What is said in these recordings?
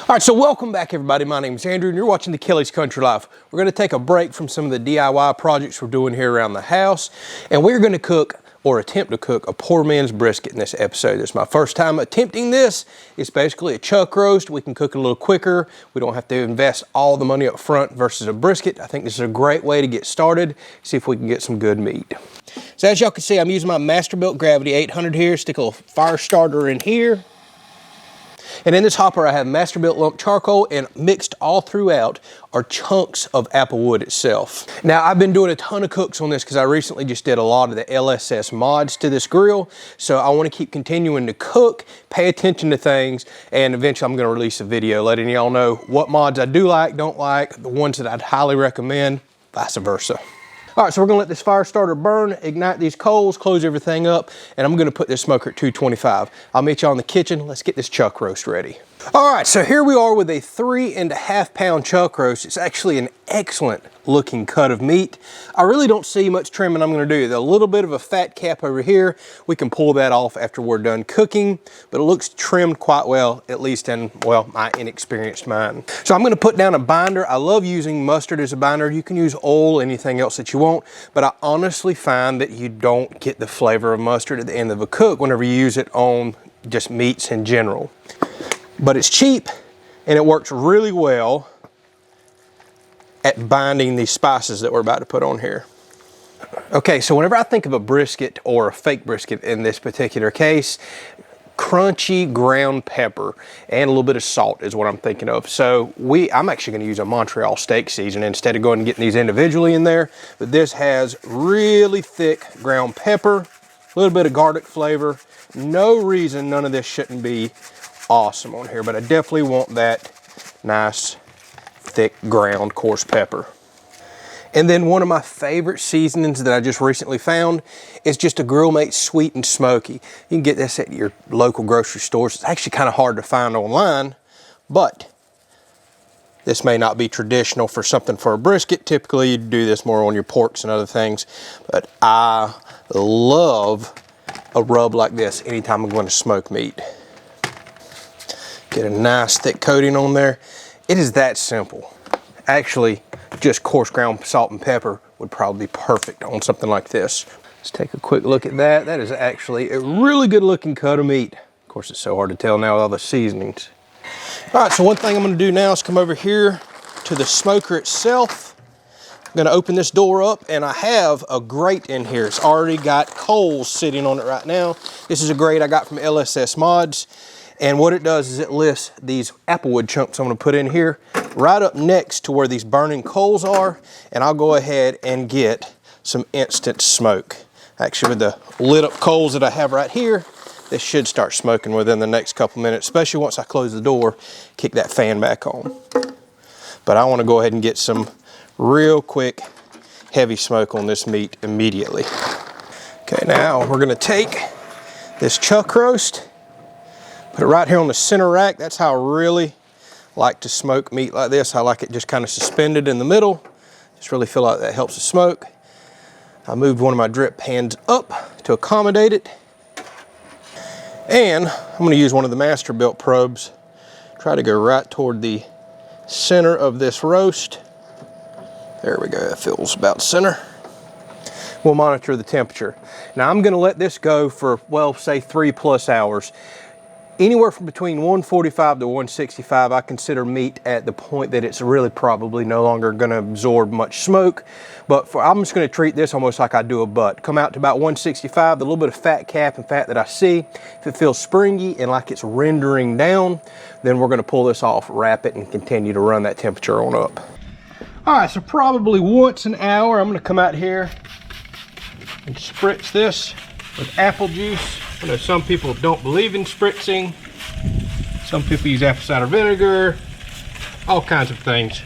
All right, so welcome back, everybody. My name is Andrew, and you're watching the Kelley's Country Life. We're going to take a break from some of the DIY projects we're doing here around the house, and we're going to cook, or attempt to cook, a poor man's brisket in this episode. This is my first time attempting this. It's basically a chuck roast. We can cook it a little quicker. We don't have to invest all the money up front versus a brisket. I think this is a great way to get started, see if we can get some good meat. So as y'all can see, I'm using my Masterbuilt Gravity 800 here. Stick a little fire starter in here. And in this hopper, I have Masterbuilt lump charcoal, and mixed all throughout are chunks of apple wood itself. Now, I've been doing a ton of cooks on this because I recently just did a lot of the LSS mods to this grill. So I want to keep continuing to cook, pay attention to things, and eventually I'm going to release a video letting y'all know what mods I do like, don't like, the ones that I'd highly recommend, vice versa. All right, so we're gonna let this fire starter burn, ignite these coals, close everything up, and I'm gonna put this smoker at 225. I'll meet y'all in the kitchen. Let's get this chuck roast ready. All right, so here we are with a 3.5 pound chuck roast. It's actually an excellent looking cut of meat. I really don't see much trimming I'm gonna do. There's a little bit of a fat cap over here. We can pull that off after we're done cooking, but it looks trimmed quite well, at least in, well, my inexperienced mind. So I'm gonna put down a binder. I love using mustard as a binder. You can use oil, anything else that you want, but I honestly find that you don't get the flavor of mustard at the end of a cook whenever you use it on just meats in general. But it's cheap, and it works really well at binding these spices that we're about to put on here. Okay, so whenever I think of a brisket, or a fake brisket in this particular case, crunchy ground pepper and a little bit of salt is what I'm thinking of. So I'm actually going to use a Montreal steak seasoning instead of going and getting these individually in there. But this has really thick ground pepper, a little bit of garlic flavor. No reason none of this shouldn't be awesome on here, but I definitely want that nice thick ground coarse pepper. And then one of my favorite seasonings that I just recently found is just a Grill Mate Sweet and Smoky. You can get this at your local grocery stores. It's actually kind of hard to find online, but this may not be traditional for something for a brisket. Typically you do this more on your porks and other things, but I love a rub like this anytime I'm going to smoke meat. Get a nice thick coating on there. It is that simple. Actually, just coarse ground salt and pepper would probably be perfect on something like this. Let's take a quick look at that. That is actually a really good looking cut of meat. Of course, it's so hard to tell now with all the seasonings. All right, so one thing I'm gonna do now is come over here to the smoker itself. I'm gonna open this door up, and I have a grate in here. It's already got coals sitting on it right now. This is a grate I got from LSS Mods. And what it does is it lifts these applewood chunks I'm gonna put in here right up next to where these burning coals are, and I'll go ahead and get some instant smoke. Actually, with the lit up coals that I have right here, this should start smoking within the next couple minutes, especially once I close the door, kick that fan back on. But I wanna go ahead and get some real quick, heavy smoke on this meat immediately. Okay, now we're gonna take this chuck roast, put it right here on the center rack. That's how I really like to smoke meat like this. I like it just kind of suspended in the middle. Just really feel like that helps the smoke. I moved one of my drip pans up to accommodate it. And I'm gonna use one of the Masterbuilt probes. Try to go right toward the center of this roast. There we go, that feels about center. We'll monitor the temperature. Now I'm gonna let this go for, well, say 3+ hours. Anywhere from between 145 to 165, I consider meat at the point that it's really probably no longer gonna absorb much smoke. But I'm just gonna treat this almost like I do a butt. Come out to about 165, the little bit of fat cap and fat that I see. If it feels springy and like it's rendering down, then we're gonna pull this off, wrap it, and continue to run that temperature on up. All right, so probably once an hour, I'm gonna come out here and spritz this with apple juice. I know some people don't believe in spritzing. Some people use apple cider vinegar, all kinds of things.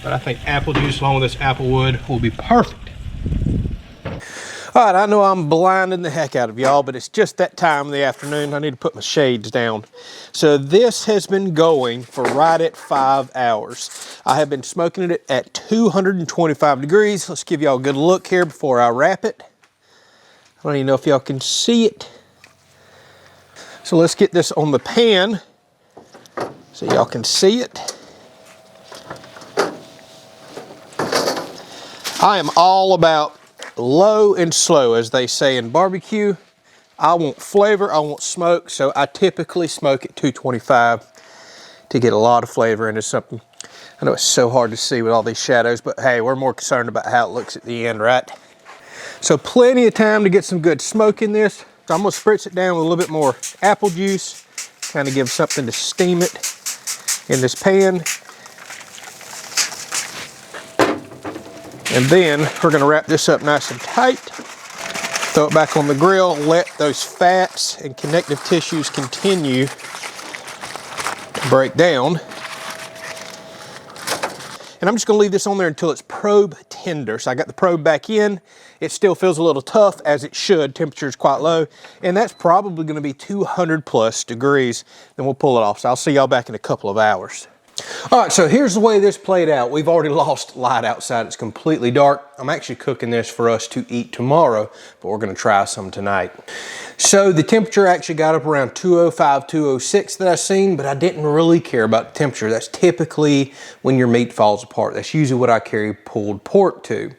But I think apple juice along with this apple wood will be perfect. All right, I know I'm blinding the heck out of y'all, but it's just that time of the afternoon. I need to put my shades down. So this has been going for right at 5 hours. I have been smoking it at 225 degrees. Let's give y'all a good look here before I wrap it. I don't even know if y'all can see it. So let's get this on the pan so y'all can see it. I am all about low and slow, as they say in barbecue. I want flavor, I want smoke, so I typically smoke at 225 to get a lot of flavor into something. I know it's so hard to see with all these shadows, but hey, we're more concerned about how it looks at the end, right? So plenty of time to get some good smoke in this. So I'm gonna spritz it down with a little bit more apple juice, kind of give something to steam it in this pan. And then we're gonna wrap this up nice and tight, throw it back on the grill, let those fats and connective tissues continue to break down. And I'm just gonna leave this on there until it's probe tender. So I got the probe back in. It still feels a little tough, as it should. Temperature is quite low, and that's probably gonna be 200 plus degrees. Then we'll pull it off. So I'll see y'all back in a couple of hours. All right, so here's the way this played out. We've already lost light outside. It's completely dark. I'm actually cooking this for us to eat tomorrow, but we're gonna try some tonight. So the temperature actually got up around 205, 206 that I've seen, but I didn't really care about the temperature. That's typically when your meat falls apart. That's usually what I carry pulled pork to.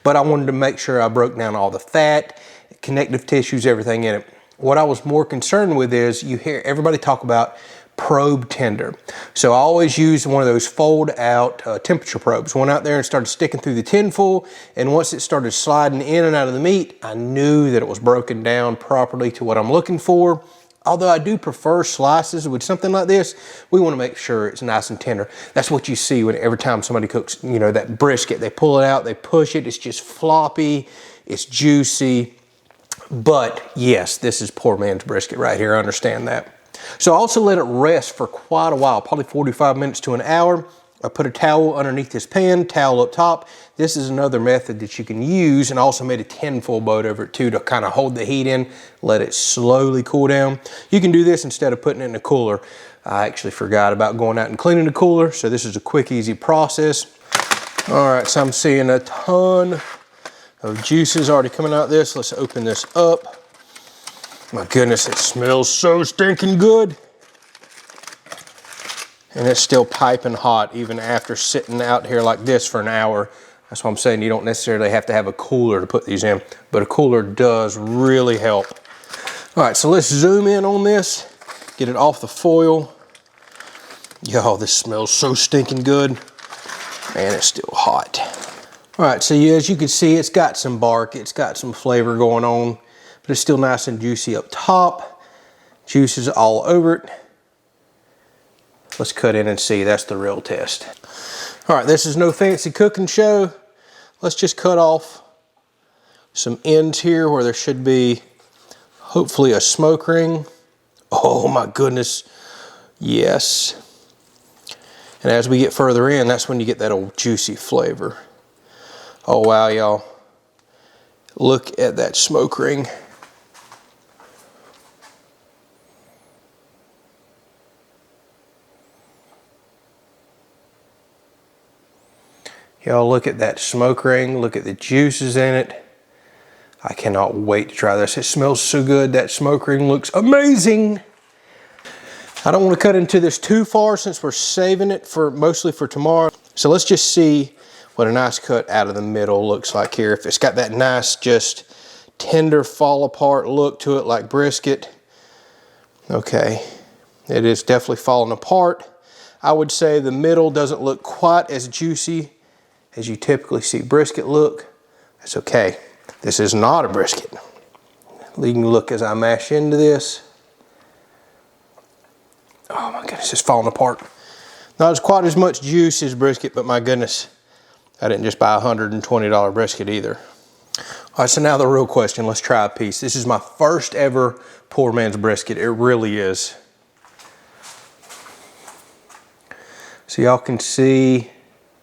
But I wanted to make sure I broke down all the fat, connective tissues, everything in it. What I was more concerned with is you hear everybody talk about probe tender. So I always use one of those fold out temperature probes. Went out there and started sticking through the tin foil, and once it started sliding in and out of the meat, I knew that it was broken down properly to what I'm looking for. Although I do prefer slices with something like this, we want to make sure it's nice and tender. That's what you see when every time somebody cooks, you know, that brisket, they pull it out, they push it, it's just floppy, it's juicy. But yes, this is poor man's brisket right here, I understand that. So I also let it rest for quite a while, probably 45 minutes to an hour. I put a towel underneath this pan, towel up top. This is another method that you can use, and I also made a tinfoil boat over it too to kind of hold the heat in, let it slowly cool down. You can do this instead of putting it in a cooler. I actually forgot about going out and cleaning the cooler, so this is a quick, easy process. All right, so I'm seeing a ton of juices already coming out of this. Let's open this up. My goodness, it smells so stinking good. And it's still piping hot even after sitting out here like this for an hour. That's why I'm saying you don't necessarily have to have a cooler to put these in, but a cooler does really help. All right, so let's zoom in on this, get it off the foil. Yo, this smells so stinking good. Man, it's still hot. All right, so as you can see, it's got some bark, it's got some flavor going on, but it's still nice and juicy up top. Juices all over it. Let's cut in and see, that's the real test. All right, this is no fancy cooking show. Let's just cut off some ends here where there should be hopefully a smoke ring. Oh my goodness, yes. And as we get further in, that's when you get that old juicy flavor. Oh wow, y'all. Look at that smoke ring. Y'all look at that smoke ring, look at the juices in it. I cannot wait to try this. It smells so good. That smoke ring looks amazing. I don't want to cut into this too far since we're saving it for mostly for tomorrow. So let's just see what a nice cut out of the middle looks like here. If it's got that nice, just tender fall apart look to it like brisket. Okay, it is definitely falling apart. I would say the middle doesn't look quite as juicy as you typically see brisket look. That's okay. This is not a brisket. You can look as I mash into this. Oh my goodness, it's falling apart. Not as quite as much juice as brisket, but my goodness, I didn't just buy a $120 brisket either. All right, so now the real question, let's try a piece. This is my first ever poor man's brisket. It really is. So y'all can see,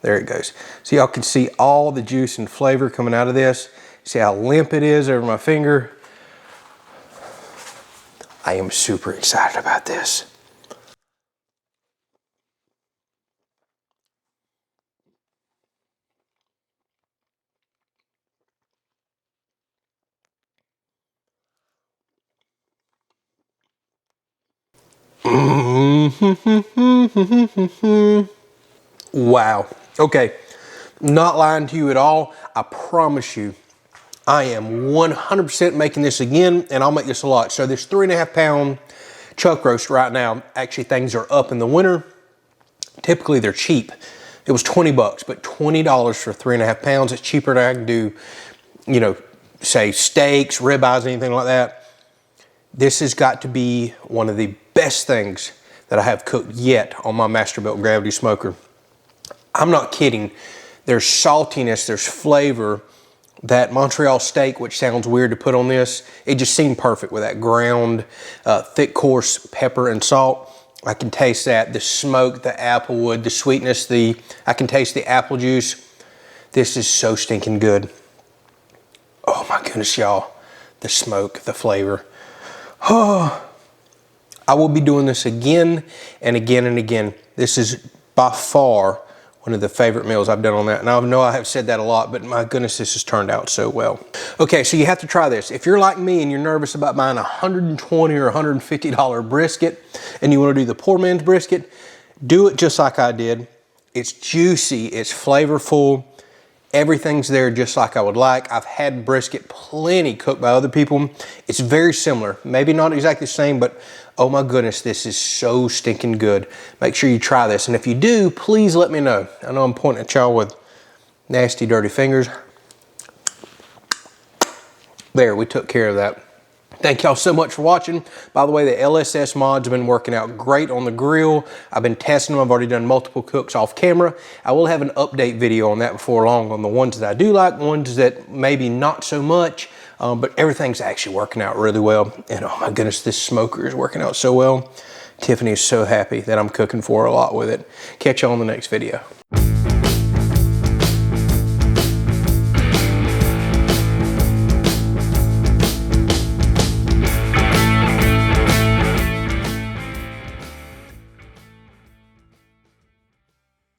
there it goes. So y'all can see all the juice and flavor coming out of this. See how limp it is over my finger. I am super excited about this. Wow. Okay, not lying to you at all. I promise you, I am 100% making this again, and I'll make this a lot. So this 3.5 pound chuck roast right now, actually things are up in the winter. Typically they're cheap. It was 20 bucks, but $20 for 3.5 pounds. It's cheaper than I can do, you know, say steaks, ribeyes, anything like that. This has got to be one of the best things that I have cooked yet on my Masterbuilt gravity smoker. I'm not kidding. There's saltiness, there's flavor. That Montreal steak, which sounds weird to put on this, it just seemed perfect with that ground, thick, coarse pepper and salt. I can taste that, the smoke, the applewood, the sweetness, I can taste the apple juice. This is so stinking good. Oh my goodness, y'all. The smoke, the flavor. Oh, I will be doing this again and again and again. This is by far one of the favorite meals I've done on that. And I know I have said that a lot, but my goodness, this has turned out so well. Okay, so you have to try this. If you're like me and you're nervous about buying a $120 or $150 brisket and you want to do the poor man's brisket, do it just like I did. It's juicy, it's flavorful. Everything's there just like I would like. I've had brisket plenty cooked by other people. It's very similar. Maybe not exactly the same, but oh my goodness, this is so stinking good. Make sure you try this. And if you do, please let me know. I know I'm pointing at y'all with nasty, dirty fingers. There, we took care of that. Thank y'all so much for watching. By the way, the LSS mods have been working out great on the grill. I've been testing them. I've already done multiple cooks off camera. I will have an update video on that before long on the ones that I do like, ones that maybe not so much, but everything's actually working out really well. And oh my goodness, this smoker is working out so well. Tiffany is so happy that I'm cooking for her a lot with it. Catch y'all on the next video.